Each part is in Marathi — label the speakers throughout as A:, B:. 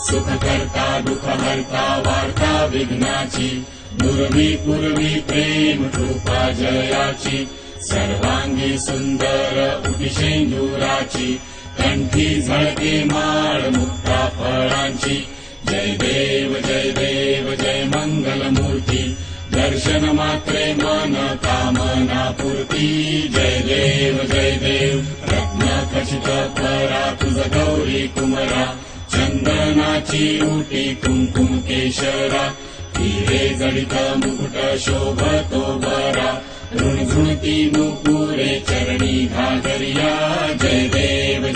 A: सुखकर्ता दुःखहर्ता वार्ता विघ्नाची दुर्वी पूर्वी प्रेम कृपा जयाची सर्वांगी सुंदर उटिशेंदुराची कंठी झळके माळ मुक्ता फळांची जय देव जय मंगलमूर्ती दर्शन मात्रे मन कामना पूर्ती जय देव रत्न खचित परा तुझ गौरी कुमरा चंदनाची उटी कुंकुम केशरा हिरे जडित मुकुट शोभतो बरा ऋणझुणती नुपुरे चरणी घागरिया जय देव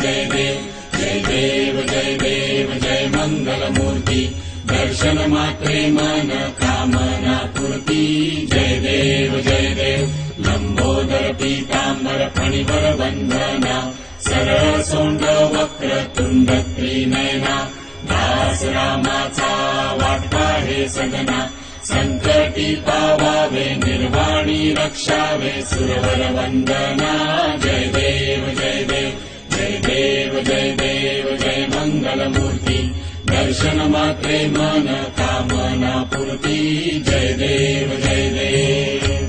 A: जय मंगलमूर्ती दर्शन मात्रे मन कामना पूर्ती जय देव लंबोदर पीतांबर फणिवर वंदना सरळ सोंड वक्र तुंड त्रिनयना दास रामाचा वाटपा हे सगना संकटी पावावे निर्वाणी रक्षावे सुरवर वंदना जय देव जय मंगलमूर्ती दर्शन मात्रे मन कामना पूर्ती जय देव